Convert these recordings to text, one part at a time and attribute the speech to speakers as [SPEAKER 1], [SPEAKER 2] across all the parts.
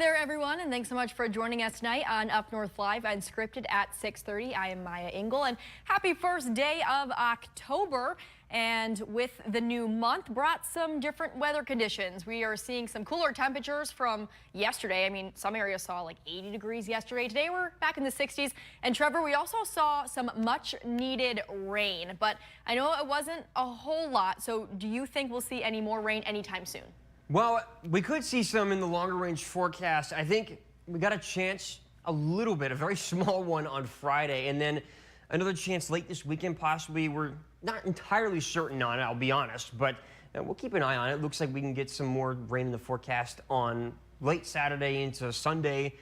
[SPEAKER 1] there, everyone, and thanks so much for joining us tonight on UpNorthLive Unscripted at 6:30. I am Maya Engel, and happy first day of October. And with the new month brought some different weather conditions. We are seeing some cooler temperatures from yesterday. I mean, some areas saw like 80 degrees yesterday. Today we're back in the 60s. And Trevor, we also saw some much needed rain, but I know it wasn't a whole lot. So do you think we'll see any more rain anytime soon?
[SPEAKER 2] Well, we could see some in the longer range forecast. I think we got a chance, a little bit, a very small one on Friday, and then another chance late this weekend possibly. We're not entirely certain on it, I'll be honest, but we'll keep an eye on it. Looks like we can get some more rain in the forecast on late Saturday into Sunday.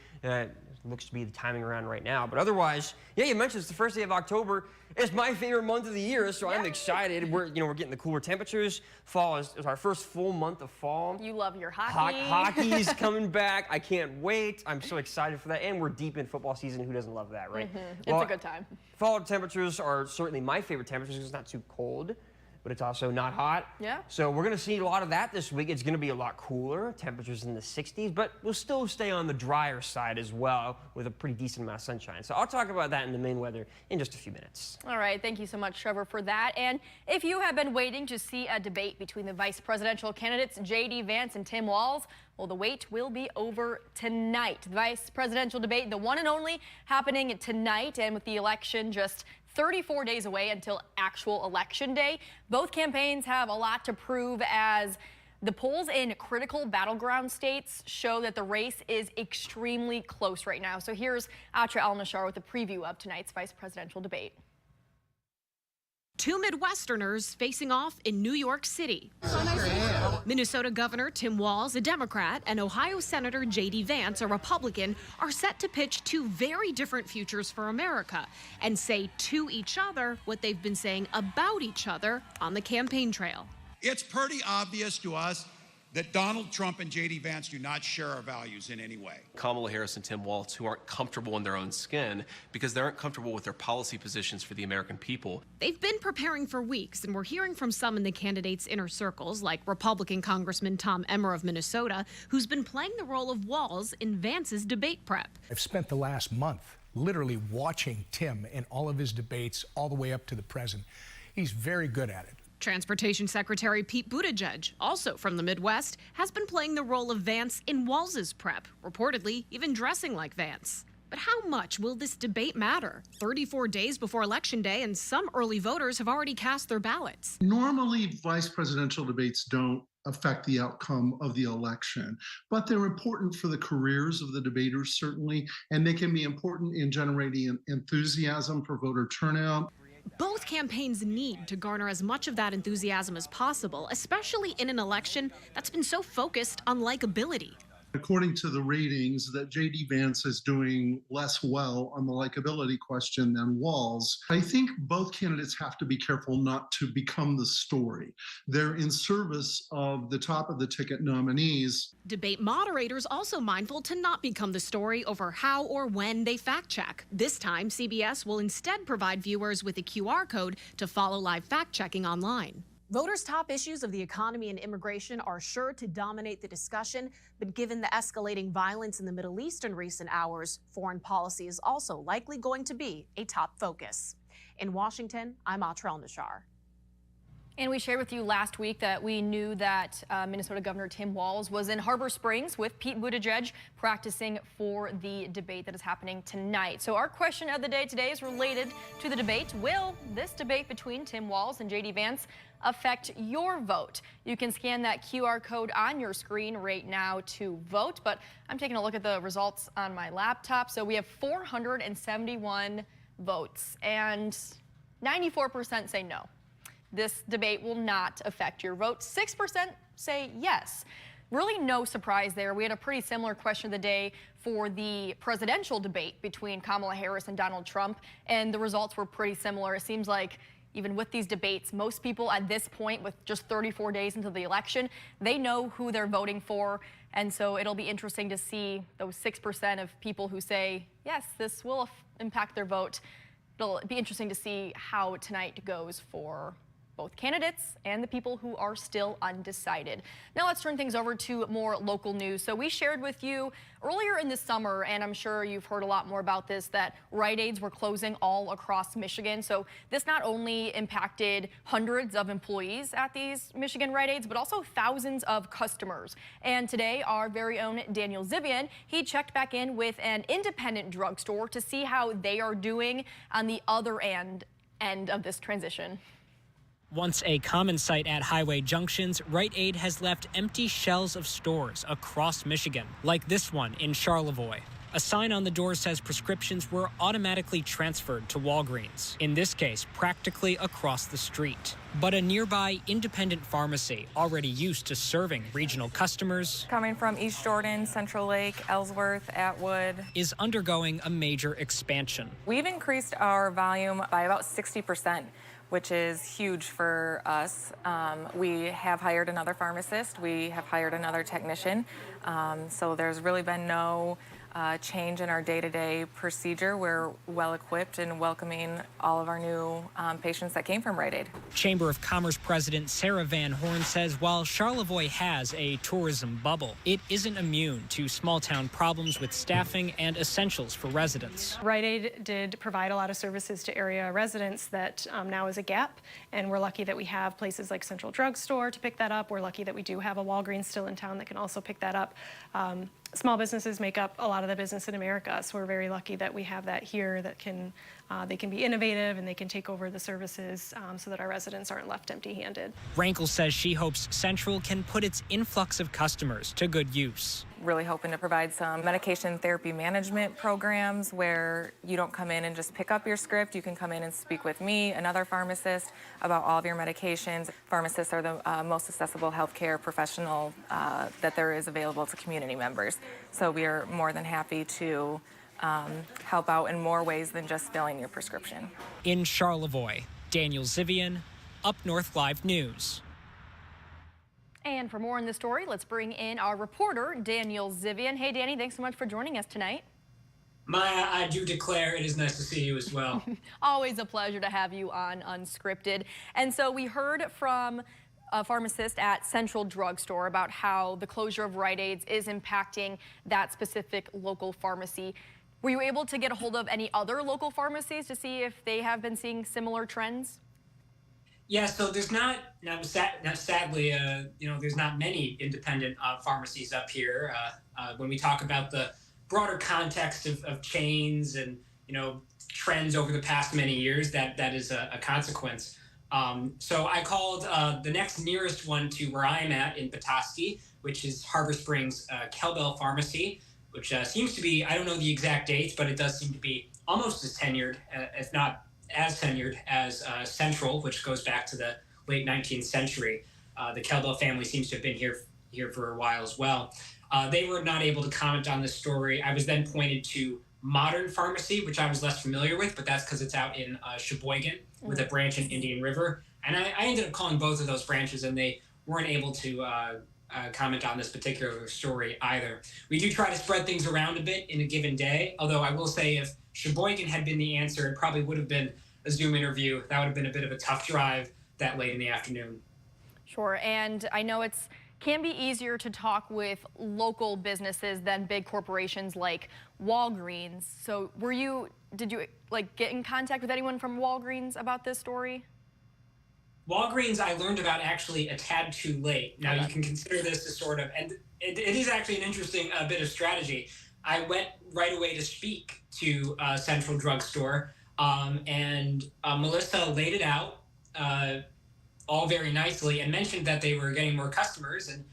[SPEAKER 2] Looks to be the timing around right now. But otherwise, yeah, you mentioned it's the first day of October. It's my favorite month of the year, so I'm excited. We're getting the cooler temperatures. Fall is our first full month of fall.
[SPEAKER 1] You love your hockey.
[SPEAKER 2] Hockey's coming back. I can't wait. I'm so excited for that. And we're deep in football season. Who doesn't love that, right?
[SPEAKER 1] Well, it's a good time.
[SPEAKER 2] Fall temperatures are certainly my favorite temperatures because it's not too cold, but it's also not hot.
[SPEAKER 1] Yeah.
[SPEAKER 2] So we're going to see a lot of that this week. It's going to be a lot cooler, temperatures in the 60s, but we'll still stay on the drier side as well with a pretty decent amount of sunshine. So I'll talk about that in the main weather in just a few minutes.
[SPEAKER 1] All right. Thank you so much, Trevor, for that. And if you have been waiting to see a debate between the vice presidential candidates, J.D. Vance and Tim Walz, well, the wait will be over tonight. The vice presidential debate, the one and only, happening tonight, and with the election just 34 days away until actual election day. Both campaigns have a lot to prove as the polls in critical battleground states show that the race is extremely close right now. So here's Atra El-Nashar with a preview of tonight's vice presidential debate.
[SPEAKER 3] Two Midwesterners facing off in New York City. Minnesota Governor Tim Walz, a Democrat, and Ohio Senator J.D. Vance, a Republican, are set to pitch two very different futures for America and say to each other what they've been saying about each other on the campaign trail.
[SPEAKER 4] It's pretty obvious to us that Donald Trump and J.D. Vance do not share our values in any way.
[SPEAKER 5] Kamala Harris and Tim Walz, who aren't comfortable in their own skin because they aren't comfortable with their policy positions for the American people.
[SPEAKER 3] They've been preparing for weeks, and we're hearing from some in the candidates' inner circles, like Republican Congressman Tom Emmer of Minnesota, who's been playing the role of Walz in Vance's debate prep.
[SPEAKER 6] I've spent the last month literally watching Tim in all of his debates all the way up to the present. He's very good at it.
[SPEAKER 3] Transportation Secretary Pete Buttigieg, also from the Midwest, has been playing the role of Vance in Walz's prep, reportedly even dressing like Vance. But how much will this debate matter? 34 days before Election Day, and some early voters have already cast their ballots.
[SPEAKER 7] Normally, vice presidential debates don't affect the outcome of the election, but they're important for the careers of the debaters, certainly, and they can be important in generating enthusiasm for voter turnout.
[SPEAKER 3] Both campaigns need to garner as much of that enthusiasm as possible, especially in an election that's been so focused on likability.
[SPEAKER 7] According to the ratings, that J.D. Vance is doing less well on the likability question than Walz. I think both candidates have to be careful not to become the story. They're in service of the top of the ticket nominees.
[SPEAKER 3] Debate moderators also mindful to not become the story over how or when they fact check. This time, CBS will instead provide viewers with a QR code to follow live fact checking online. Voters' top issues of the economy and immigration are sure to dominate the discussion, but given the escalating violence in the Middle East in recent hours, foreign policy is also likely going to be a top focus. In Washington, I'm Atra El-Nashar.
[SPEAKER 1] And we shared with you last week that we knew that Minnesota Governor Tim Walz was in Harbor Springs with Pete Buttigieg practicing for the debate that is happening tonight. So our question of the day today is related to the debate. Will this debate between Tim Walz and J.D. Vance affect your vote? You can scan that QR code on your screen right now to vote, but I'm taking a look at the results on my laptop. So we have 471 votes and 94% say no. This debate will not affect your vote. 6% say yes. Really no surprise there. We had a pretty similar question of the day for the presidential debate between Kamala Harris and Donald Trump, and the results were pretty similar. It seems like even with these debates, most people at this point, with just 34 days until the election, they know who they're voting for. And so it'll be interesting to see those 6% of people who say, yes, this will impact their vote. It'll be interesting to see how tonight goes for both candidates and the people who are still undecided. Now let's turn things over to more local news. So we shared with you earlier in the summer, and I'm sure you've heard a lot more about this, that Rite Aids were closing all across Michigan. So this not only impacted hundreds of employees at these Michigan Rite Aids, but also thousands of customers. And today, our very own Daniel Zivian, he checked back in with an independent drugstore to see how they are doing on the other end of this transition.
[SPEAKER 8] Once a common sight at highway junctions, Rite Aid has left empty shells of stores across Michigan, like this one in Charlevoix. A sign on the door says prescriptions were automatically transferred to Walgreens, in this case, practically across the street. But a nearby independent pharmacy, already used to serving regional customers,
[SPEAKER 9] coming from East Jordan, Central Lake, Ellsworth, Atwood,
[SPEAKER 8] is undergoing a major expansion.
[SPEAKER 9] We've increased our volume by about 60%. Which is huge for us. We have hired another pharmacist. We have hired another technician. So there's really been no change in our day-to-day procedure. We're well-equipped and welcoming all of our new patients that came from Rite Aid.
[SPEAKER 8] Chamber of Commerce President Sarah Van Horn says while Charlevoix has a tourism bubble, it isn't immune to small-town problems with staffing and essentials for residents.
[SPEAKER 10] Rite Aid did provide a lot of services to area residents that now is a gap, and we're lucky that we have places like Central Drug Store to pick that up. We're lucky that we do have a Walgreens still in town that can also pick that up. Small businesses make up a lot of the business in America, so we're very lucky that we have that here that can they can be innovative and they can take over the services so that our residents aren't left empty-handed.
[SPEAKER 8] Rankle says she hopes Central can put its influx of customers to good use.
[SPEAKER 9] Really hoping to provide some medication therapy management programs where you don't come in and just pick up your script. You can come in and speak with me, another pharmacist, about all of your medications. Pharmacists are the most accessible healthcare professional that there is available to community members. So we are more than happy to help out in more ways than just filling your prescription.
[SPEAKER 8] In Charlevoix, Daniel Zivian, UpNorthLive News.
[SPEAKER 1] And for more on this story, let's bring in our reporter, Daniel Zivian. Hey, Danny, thanks so much for joining us tonight.
[SPEAKER 11] Maya, I do declare it is nice to see you as well.
[SPEAKER 1] Always a pleasure to have you on Unscripted. And so we heard from a pharmacist at Central Drug Store about how the closure of Rite Aids is impacting that specific local pharmacy. Were you able to get a hold of any other local pharmacies to see if they have been seeing similar trends?
[SPEAKER 11] Yeah, so there's sadly, there's not many independent pharmacies up here. When we talk about the broader context of chains and, trends over the past many years, that is a consequence. So I called the next nearest one to where I'm at in Petoskey, which is Harbor Springs Kelbell Pharmacy, which seems to be, I don't know the exact dates, but it does seem to be almost as tenured, if not as tenured as Central, which goes back to the late 19th century. The Kelbell family seems to have been here for a while as well. They were not able to comment on this story. I was then pointed to Modern Pharmacy, which I was less familiar with, but that's because it's out in Sheboygan with a branch in Indian River. And I ended up calling both of those branches, and they weren't able to comment on this particular story either. We do try to spread things around a bit in a given day, although I will say if Sheboygan had been the answer, it probably would have been a Zoom interview. That would have been a bit of a tough drive that late in the afternoon.
[SPEAKER 1] Sure, and I know it can be easier to talk with local businesses than big corporations like Walgreens. So did you get in contact with anyone from Walgreens about this story?
[SPEAKER 11] Walgreens I learned about actually a tad too late. Now you can consider this as sort of, and it is actually an interesting bit of strategy. I went right away to speak to Central Drug Store, and Melissa laid it out all very nicely and mentioned that they were getting more customers. And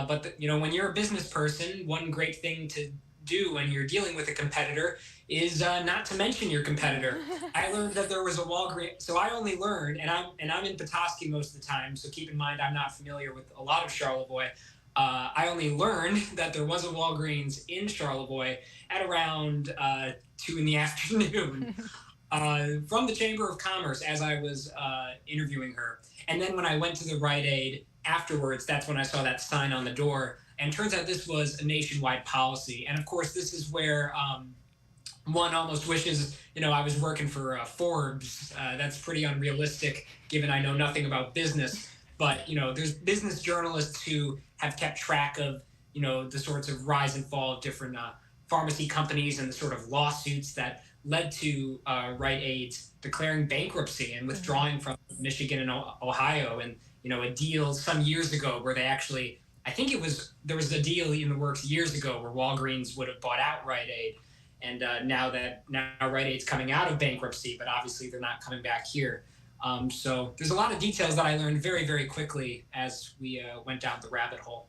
[SPEAKER 11] but when you're a business person, one great thing to do when you're dealing with a competitor is not to mention your competitor. I learned that there was a Walgreens, so I only learned, and I'm in Petoskey most of the time, so keep in mind I'm not familiar with a lot of Charlevoix. I only learned that there was a Walgreens in Charlevoix at around 2 in the afternoon from the Chamber of Commerce as I was interviewing her. And then when I went to the Rite Aid afterwards, that's when I saw that sign on the door. And turns out this was a nationwide policy. And of course, this is where one almost wishes, I was working for Forbes. That's pretty unrealistic given I know nothing about business. But, there's business journalists who have kept track of, the sorts of rise and fall of different pharmacy companies and the sort of lawsuits that led to Rite Aid's declaring bankruptcy and withdrawing from Michigan and Ohio. And, a deal some years ago where they actually, I think there was a deal in the works years ago where Walgreens would have bought out Rite Aid. And now Rite Aid's coming out of bankruptcy, but obviously they're not coming back here. So there's a lot of details that I learned very, very quickly as we went down the rabbit hole.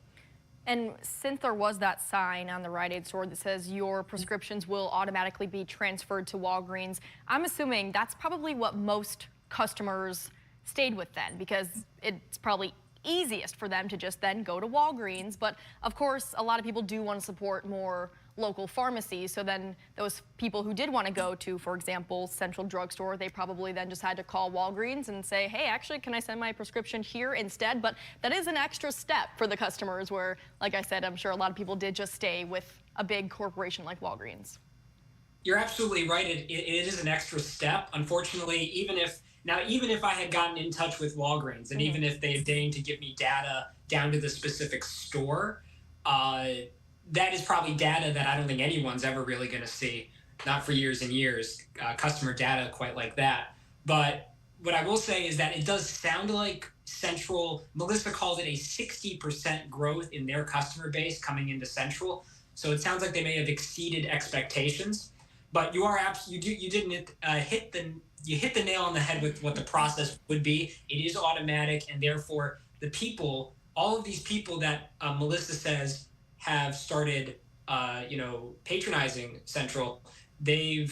[SPEAKER 1] And since there was that sign on the Rite Aid store that says your prescriptions will automatically be transferred to Walgreens, I'm assuming that's probably what most customers stayed with then, because it's probably easiest for them to just then go to Walgreens. But of course, a lot of people do want to support more local pharmacies. So then those people who did want to go to, for example, Central Drugstore, they probably then just had to call Walgreens and say, hey, actually, can I send my prescription here instead? But that is an extra step for the customers where, like I said, I'm sure a lot of people did just stay with a big corporation like Walgreens.
[SPEAKER 11] You're absolutely right. It is an extra step. Unfortunately, even if I had gotten in touch with Walgreens and even if they had deigned to give me data down to the specific store, that is probably data that I don't think anyone's ever really going to see, not for years and years, customer data quite like that. But what I will say is that it does sound like Central, Melissa called it a 60% growth in their customer base coming into Central. So it sounds like they may have exceeded expectations. But you hit the nail on the head with what the process would be. It is automatic, and therefore all of these people that Melissa says have started, patronizing Central, they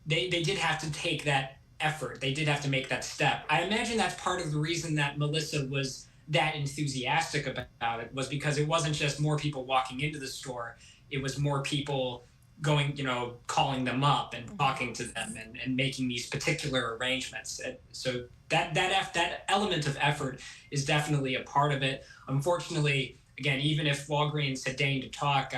[SPEAKER 11] did have to take that effort. They did have to make that step. I imagine that's part of the reason that Melissa was that enthusiastic about it, was because it wasn't just more people walking into the store. It was more people going, calling them up and talking to them and making these particular arrangements. So that element of effort is definitely a part of it. Unfortunately, again, even if Walgreens had deigned to talk,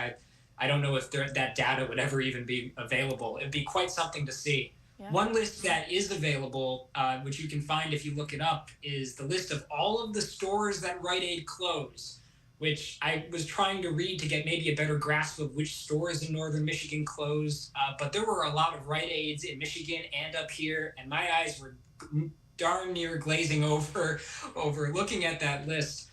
[SPEAKER 11] I don't know if that data would ever even be available. It'd be quite something to see. Yeah. One list that is available, which you can find if you look it up, is the list of all of the stores that Rite Aid closed, which I was trying to read to get maybe a better grasp of which stores in northern Michigan closed. But there were a lot of Rite Aids in Michigan and up here, and my eyes were darn near glazing over looking at that list.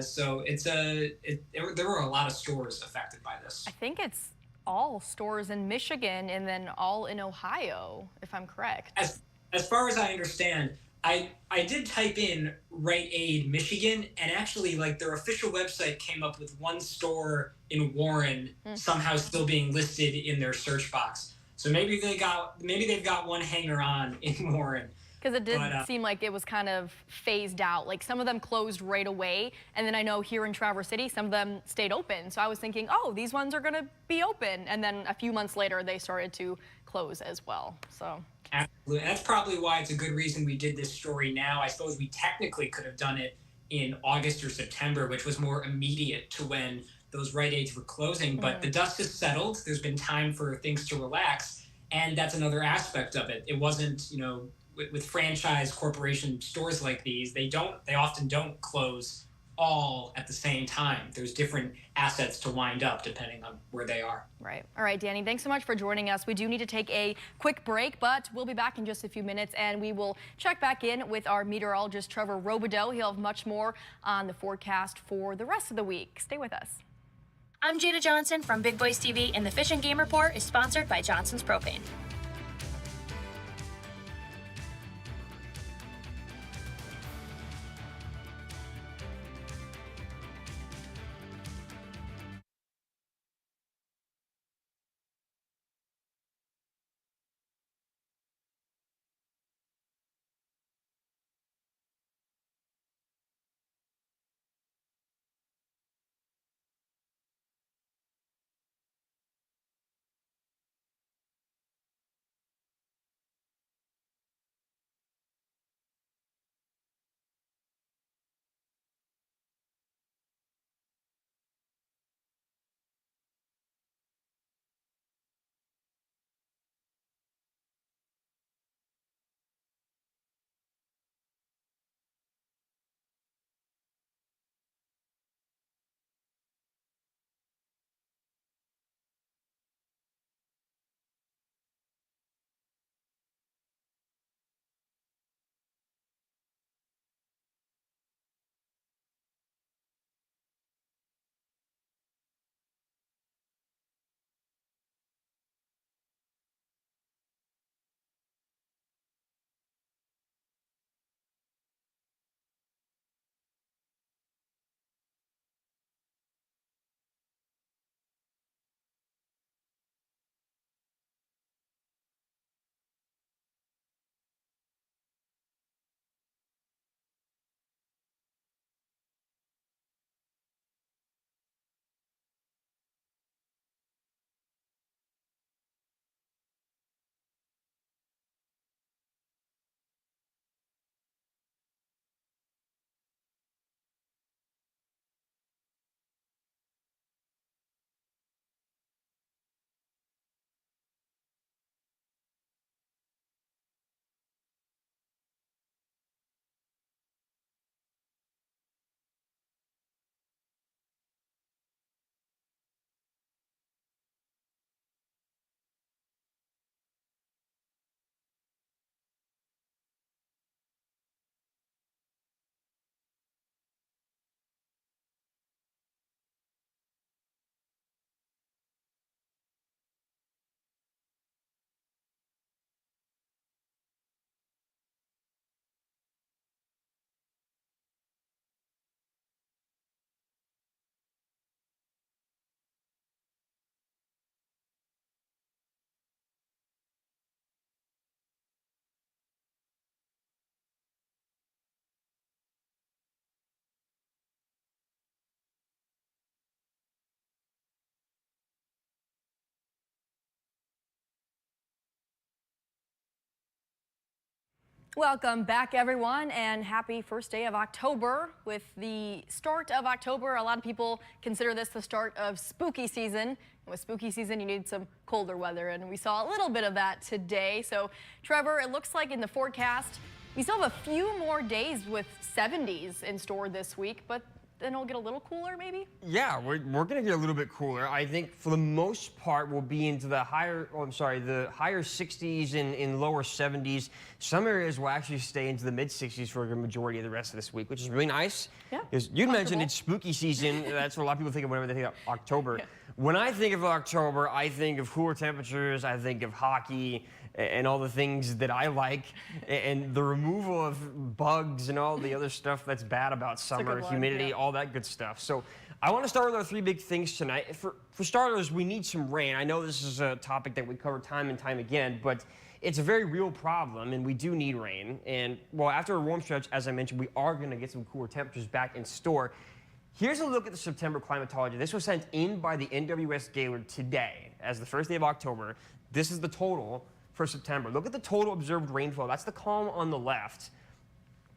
[SPEAKER 11] So there were a lot of stores affected by this.
[SPEAKER 1] I think it's all stores in Michigan and then all in Ohio, if I'm correct.
[SPEAKER 11] As far as I understand, I did type in Rite Aid Michigan, and actually, their official website came up with one store in Warren somehow still being listed in their search box. So maybe they've got one hanger on in Warren.
[SPEAKER 1] Because it did seem like it was kind of phased out. Like some of them closed right away, and then I know here in Traverse City, some of them stayed open. So I was thinking, oh, these ones are going to be open, and then a few months later, they started to close as well. So.
[SPEAKER 11] Absolutely. And that's probably why it's a good reason we did this story now. I suppose we technically could have done it in August or September, which was more immediate to when those Rite Aids were closing. But the dust has settled. There's been time for things to relax. And that's another aspect of it. It wasn't, with franchise corporation stores like these, they often don't close all at the same time. There's different assets to wind up depending on where they are.
[SPEAKER 1] Right. All right, Danny, thanks so much for joining us. We do need to take a quick break, but we'll be back in just a few minutes, and we will check back in with our meteorologist, Trevor Robideau. He'll have much more on the forecast for the rest of the week. Stay with us.
[SPEAKER 12] I'm Jada Johnson from Big Boys TV, and the Fish and Game Report is sponsored by Johnson's Propane.
[SPEAKER 1] Welcome back, everyone, and happy first day of October. With the start of October, a lot of people consider this the start of spooky season. And with spooky season, you need some colder weather, and we saw a little bit of that today. So, Trevor, it looks like in the forecast, we still have a few more days with 70s in store this week, but then it'll get a little cooler, maybe?
[SPEAKER 2] Yeah, we're going to get a little bit cooler. I think for the most part, we'll be into the higher 60s and lower 70s. Some areas will actually stay into the mid 60s for the majority of the rest of this week, which is really nice.
[SPEAKER 1] Yeah.
[SPEAKER 2] Because you mentioned it's spooky season. That's what a lot of people think of whenever they think of October.
[SPEAKER 1] Yeah.
[SPEAKER 2] When I think of October, I think of cooler temperatures, I think of hockey, and all the things that I like, and the removal of bugs and all the other stuff that's bad about summer, humidity, all that good stuff. So I want to start with our three big things tonight. For starters, we need some rain. I know this is a topic that we cover time and time again, but it's a very real problem, and we do need rain. And, well, after a warm stretch, as I mentioned, we are going to get some cooler temperatures back in store. Here's a look at the September climatology. This was sent in by the NWS Gaylord today as the first day of October. This is the total for September. Look at the total observed rainfall. That's the column on the left.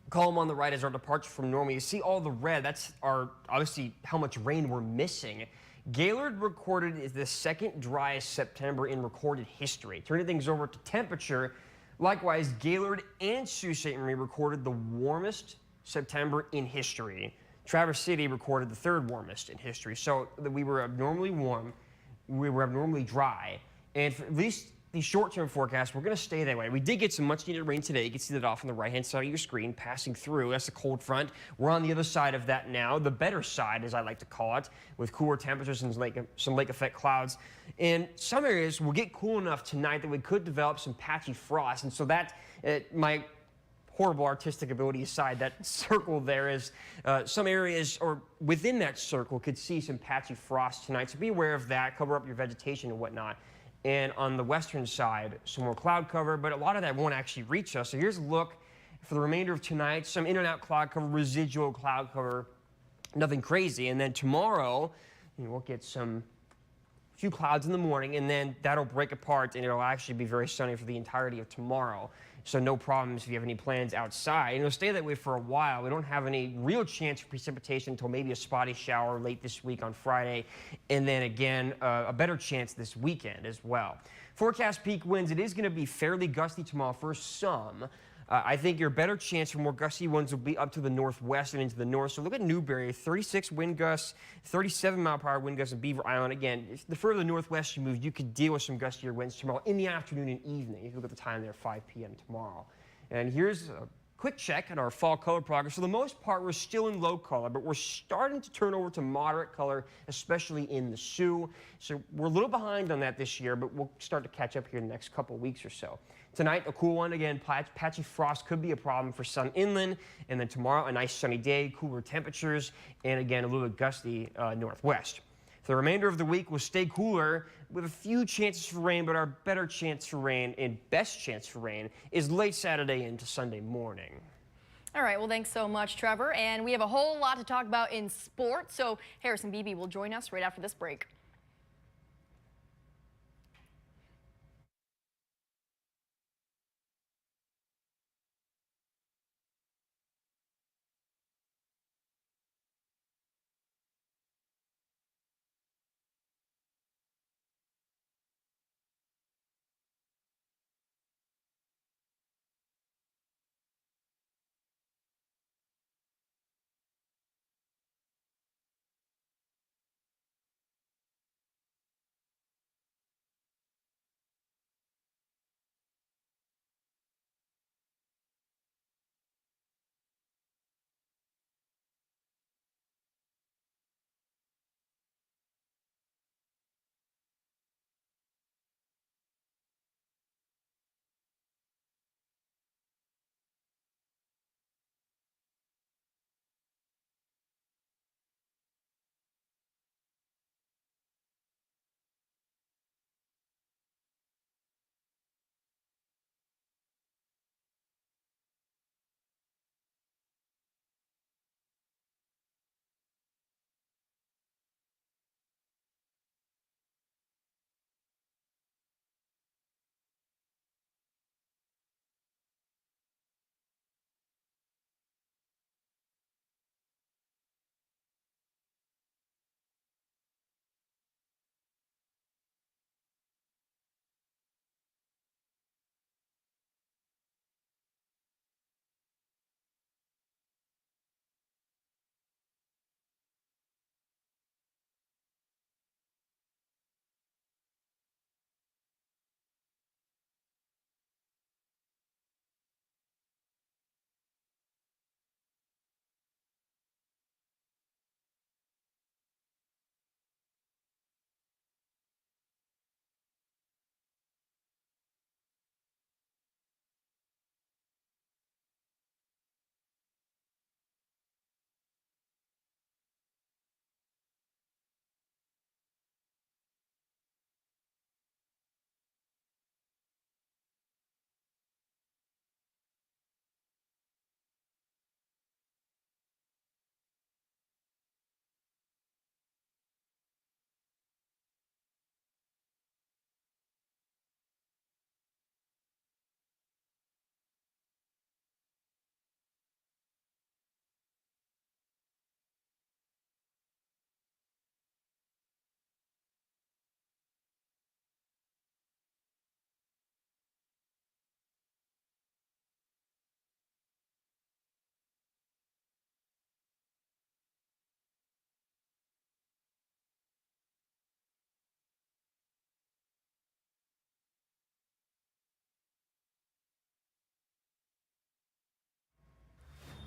[SPEAKER 2] The column on the right is our departure from normal. You see all the red. That's obviously how much rain we're missing. Gaylord recorded is the second driest September in recorded history. Turning things over to temperature, likewise, Gaylord and Sault Ste. Marie recorded the warmest September in history. Traverse City recorded the third warmest in history. So we were abnormally warm, we were abnormally dry, and for at least the short-term forecast, we're going to stay that way. We did get some much-needed rain today. You can see that off on the right-hand side of your screen, passing through. That's the cold front. We're on the other side of that now, the better side, as I like to call it, with cooler temperatures and some lake-effect clouds. And some areas will get cool enough tonight that we could develop some patchy frost. And so that, my horrible artistic ability aside, that circle there is some areas or within that circle could see some patchy frost tonight. So be aware of that. Cover up your vegetation and whatnot. And on the western side, some more cloud cover, but a lot of that won't actually reach us. So here's a look for the remainder of tonight. Some in and out cloud cover, residual cloud cover, nothing crazy. And then tomorrow, we'll get some few clouds in the morning, and then that'll break apart, and it'll actually be very sunny for the entirety of tomorrow. So no problems if you have any plans outside. And it'll stay that way for a while. We don't have any real chance of precipitation until maybe a spotty shower late this week on Friday, and then again, a better chance this weekend as well. Forecast peak winds, it is going to be fairly gusty tomorrow for some. I think your better chance for more gusty ones will be up to the northwest and into the north. So look at Newberry, 36 wind gusts, 37-mile-per-hour wind gusts in Beaver Island. Again, the further northwest you move, you could deal with some gustier winds tomorrow in the afternoon and evening. If you look at the time there, 5 p.m. tomorrow. And here's a quick check at our fall color progress. For the most part, we're still in low color, but we're starting to turn over to moderate color, especially in the Sioux. So we're a little behind on that this year, but we'll start to catch up here in the next couple weeks or so. Tonight, a cool one. Again, patchy frost could be a problem for some inland. And then tomorrow, a nice sunny day, cooler temperatures, and again, a little bit gusty northwest. For the remainder of the week, we'll stay cooler with a few chances for rain, but our better chance for rain and best chance for rain is late Saturday into Sunday morning.
[SPEAKER 1] All right, well, thanks so much, Trevor. And we have a whole lot to talk about in sports, so Harrison Beebe will join us right after this break.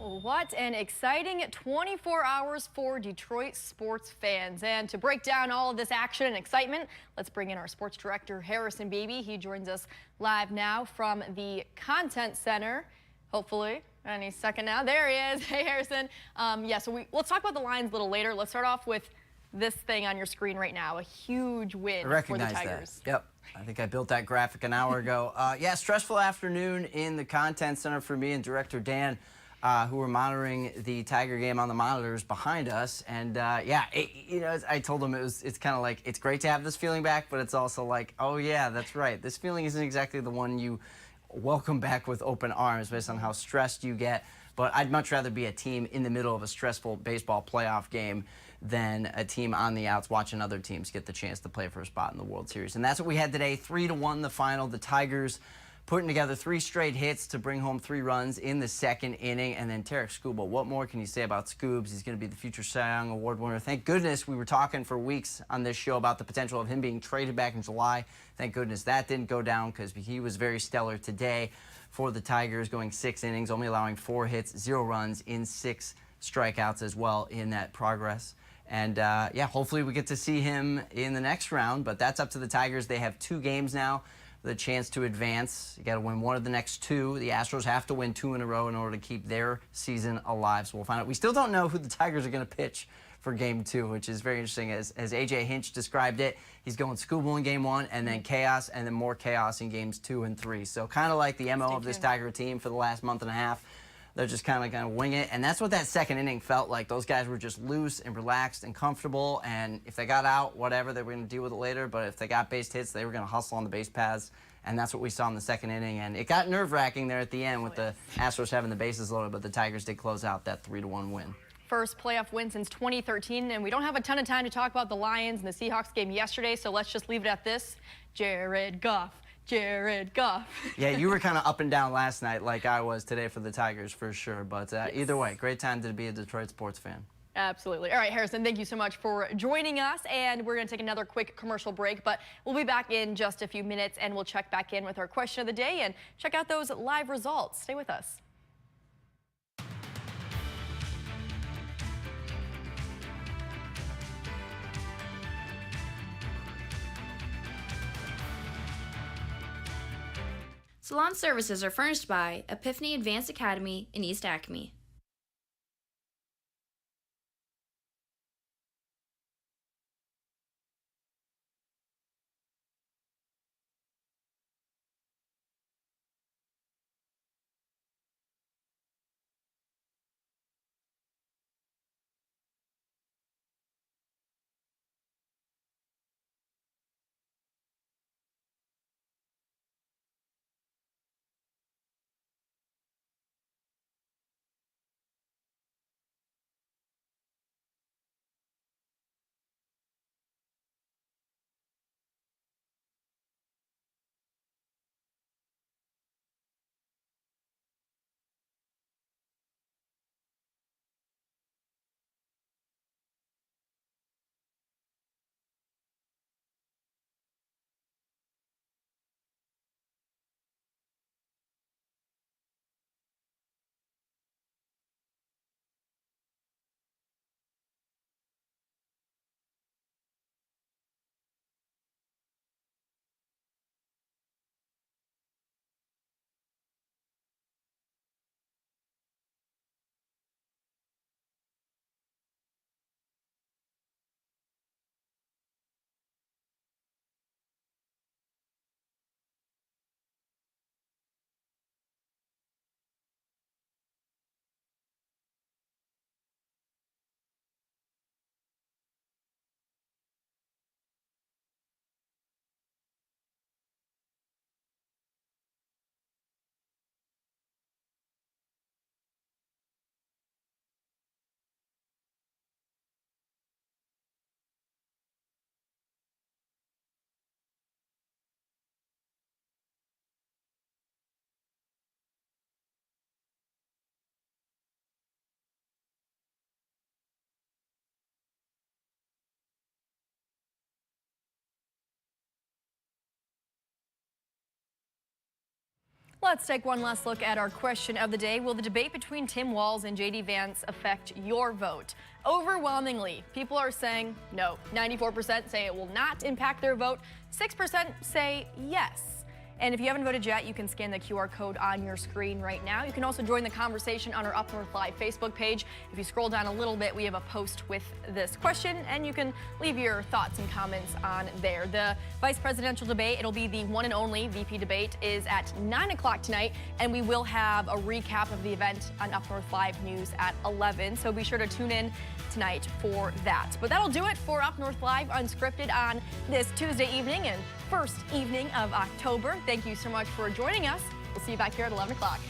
[SPEAKER 1] What an exciting 24 hours for Detroit sports fans. And to break down all of this action and excitement, let's bring in our sports director, Harrison Beebe. He joins us live now from the Content Center, hopefully any second now. There he is. Hey, Harrison. Let's talk about the Lions a little later. Let's start off with this thing on your screen right now, a huge win for the Tigers.
[SPEAKER 13] That. Yep. I think I built that graphic an hour ago. Stressful afternoon in the Content Center for me and Director Dan, who were monitoring the Tiger game on the monitors behind us. And I told him it's kind of like, it's great to have this feeling back, but it's also like, oh yeah, that's right. This feeling isn't exactly the one you welcome back with open arms based on how stressed you get. But I'd much rather be a team in the middle of a stressful baseball playoff game than a team on the outs watching other teams get the chance to play for a spot in the World Series. And that's what we had today, 3-1 the final. The Tigers putting together 3 straight hits to bring home 3 runs in the second inning. And then Tarek Skubal, what more can you say about Scoobs? He's going to be the future Cy Young Award winner. Thank goodness we were talking for weeks on this show about the potential of him being traded back in July. Thank goodness that didn't go down because he was very stellar today for the Tigers, going 6 innings, only allowing 4 hits, 0 runs in 6 strikeouts as well in that progress. And hopefully we get to see him in the next round, but that's up to the Tigers. They have 2 games now, the chance to advance. You got to win 1 of the next 2. The Astros have to win 2 in a row in order to keep their season alive. So we'll find out. We still don't know who the Tigers are going to pitch for Game 2, which is very interesting. As A.J. Hinch described it, he's going Skubal in Game 1, and then chaos, and then more chaos in Games 2 and 3. So kind of like the MO of this Tiger team for the last month and a half. They're just kind of going to wing it, and that's what that second inning felt like. Those guys were just loose and relaxed and comfortable, and if they got out, whatever, they were going to deal with it later, but if they got base hits, they were going to hustle on the base paths, and that's what we saw in the second inning, and it got nerve-wracking there at the end with the Astros having the bases loaded, but the Tigers did close out that 3-1 win.
[SPEAKER 1] First playoff win since 2013, and we don't have a ton of time to talk about the Lions and the Seahawks game yesterday, so let's just leave it at this. Jared Goff. Jared Goff.
[SPEAKER 13] Yeah, you were kind of up and down last night like I was today for the Tigers for sure. But
[SPEAKER 1] Yes.
[SPEAKER 13] Either way, great time to be a Detroit sports fan.
[SPEAKER 1] Absolutely. All right, Harrison, thank you so much for joining us. And we're going to take another quick commercial break, but we'll be back in just a few minutes and we'll check back in with our question of the day and check out those live results. Stay with us.
[SPEAKER 14] Salon services are furnished by Epiphany Advanced Academy in East Acme.
[SPEAKER 1] Let's take one last look at our question of the day. Will the debate between Tim Walz and JD Vance affect your vote? Overwhelmingly, people are saying no. 94% say it will not impact their vote. 6% say yes. And if you haven't voted yet, you can scan the QR code on your screen right now. You can also join the conversation on our UpNorthLive Facebook page. If you scroll down a little bit, we have a post with this question, and you can leave your thoughts and comments on there. The vice presidential debate, it'll be the one and only VP debate, is at 9 o'clock tonight, and we will have a recap of the event on UpNorthLive News at 11. So be sure to tune in tonight for that. But that'll do it for UpNorthLive Unscripted on this Tuesday evening and first evening of October. Thank you so much for joining us. We'll see you back here at 11 o'clock.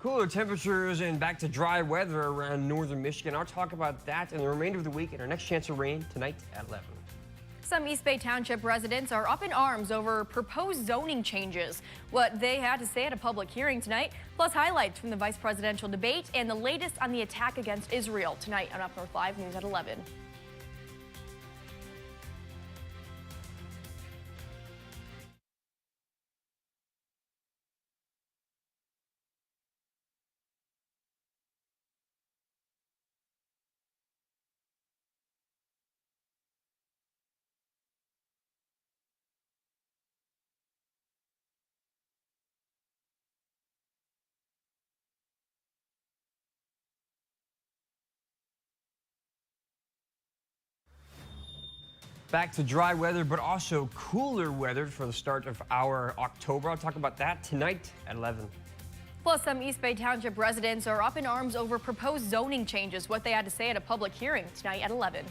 [SPEAKER 2] Cooler temperatures and back to dry weather around northern Michigan. I'll talk about that and the remainder of the week in our next chance of rain tonight at 11.
[SPEAKER 1] Some East Bay Township residents are up in arms over proposed zoning changes. What they had to say at a public hearing tonight, plus highlights from the vice presidential debate and the latest on the attack against Israel tonight on UpNorthLive News at 11.
[SPEAKER 2] Back to dry weather, but also cooler weather for the start of our October. I'll talk about that tonight at 11.
[SPEAKER 1] Plus, some East Bay Township residents are up in arms over proposed zoning changes. What they had to say at a public hearing tonight at 11.